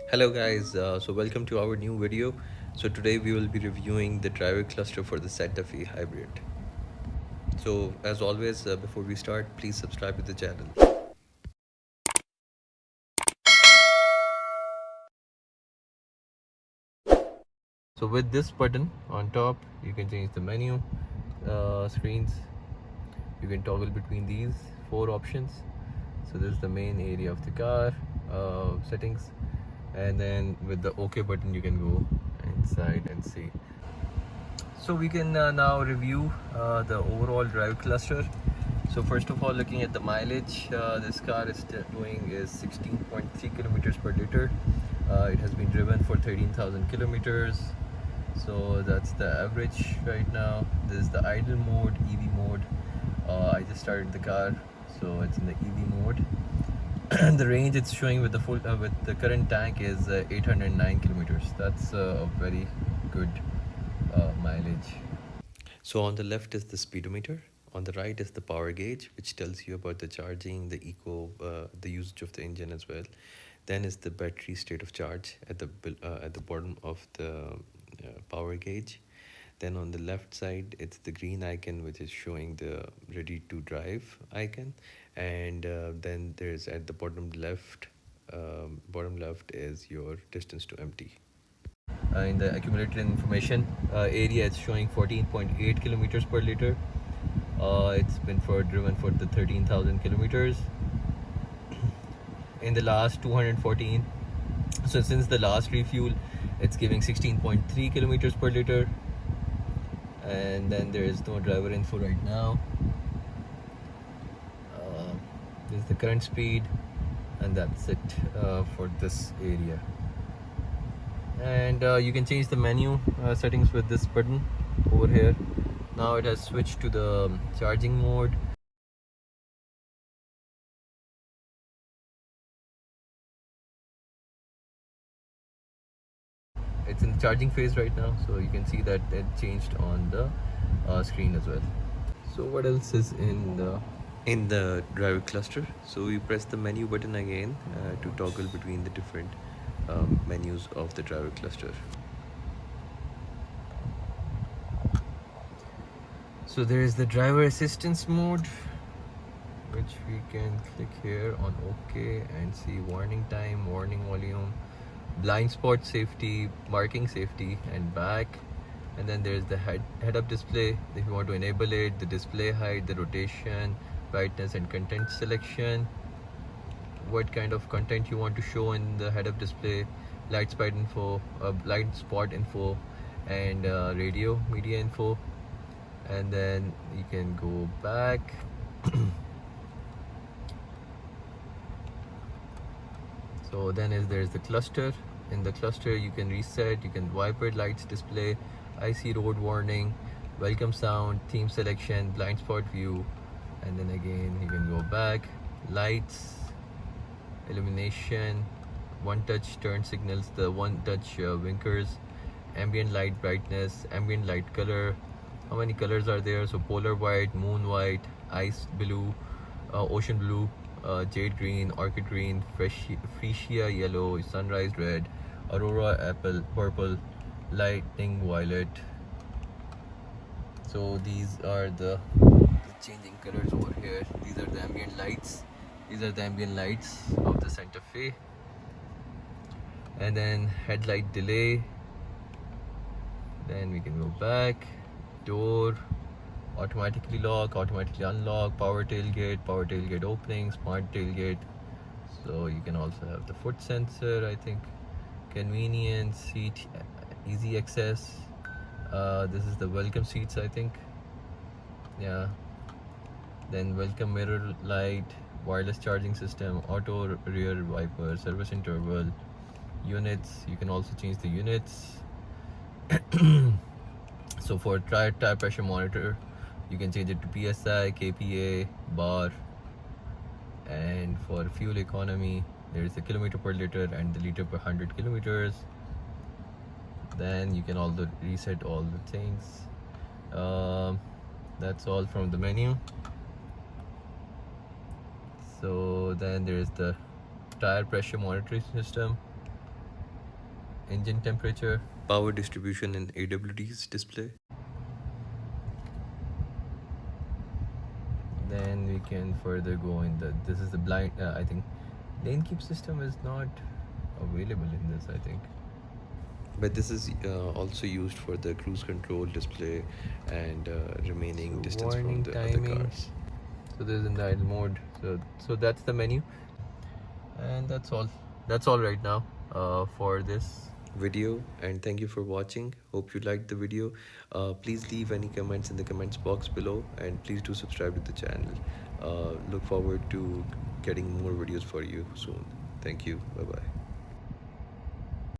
Hello guys, so welcome to our new video. So today we will be reviewing the driver cluster for the Santa Fe hybrid. So as always, before we start, please subscribe to the channel. So with this button on top, you can change the menu screens. You can toggle between these four options. So this is the main area of the car settings, and then with the OK button you can go inside and see. So we can now review the overall drive cluster. So first of all, looking at the mileage, this car is doing is 16.3 kilometers per liter. It has been driven for 13,000 kilometers. So that's the average right now. This is the idle mode, EV mode. I just started the car, so it's in the EV mode. The range it's showing with the full with the current tank is 809 kilometers. That's a very good mileage. So on the left is the speedometer. On the right is the power gauge, which tells you about the charging, the usage of the engine as well. Then is the battery state of charge at the bottom of the power gauge. Then on the left side, it's the green icon, which is showing the ready to drive icon, and then there's at the bottom left is your distance to empty. In the accumulated information area, it's showing 14.8 kilometers per liter. It's been driven for the 13,000 kilometers in the last 214. So since the last refuel, it's giving 16.3 kilometers per liter. And then there is no driver info right now. This is the current speed, and that's it for this area. And you can change the menu settings with this button over here. Now it has switched to the charging mode. It's in the charging phase right now, so you can see that it changed on the screen as well. So what else is in the driver cluster? So you press the menu button again to toggle between the different menus of the driver cluster. So there is the driver assistance mode, which we can click here on OK and see warning time, warning volume, blind spot safety, marking safety, and back. And then there's the head-up display if you want to enable it, the display height, the rotation, brightness, and content selection. What kind of content you want to show in the head-up display, blind spot info, and radio media info. And then you can go back. So then there's the cluster. In the cluster you can reset, you can wiper lights display, IC road warning, welcome sound, theme selection, blind spot view, and then again you can go back, lights, illumination, one touch turn signals, the one touch winkers, ambient light brightness, ambient light color. How many colors are there? So polar white, moon white, ice blue, ocean blue, jade green, orchid green, freesia yellow, sunrise red, aurora apple purple, lightning violet. So these are the changing colors over here. These are the ambient lights. These are the ambient lights of the Santa Fe. And then headlight delay. Then we can go back. Door, automatically lock, automatically unlock, power tailgate opening, smart tailgate. So you can also have the foot sensor, I think. Convenience, seat, easy access. This is the welcome seats, I think. Yeah. Then welcome mirror light, wireless charging system, auto rear wiper, service interval, units. You can also change the units. So for tire pressure monitor, you can change it to PSI, KPA, bar. And for fuel economy, there is a kilometer per liter and the liter per 100 kilometers. Then you can also reset all the things. That's all from the menu. So then there is the tire pressure monitoring system. engine temperature, power distribution and AWD's display. Then we can further go in the, this is the blind, I think lane keep system is not available in this, I think. But this is also used for the cruise control display and remaining so distance from the timing, other cars. So this is in the idle mode. So that's the menu, and that's all. That's all right now for this video, and thank you for watching. Hope you liked the video. Please leave any comments in the comments box below, and please do subscribe to the channel. Look forward to getting more videos for you soon. Thank you. Bye bye.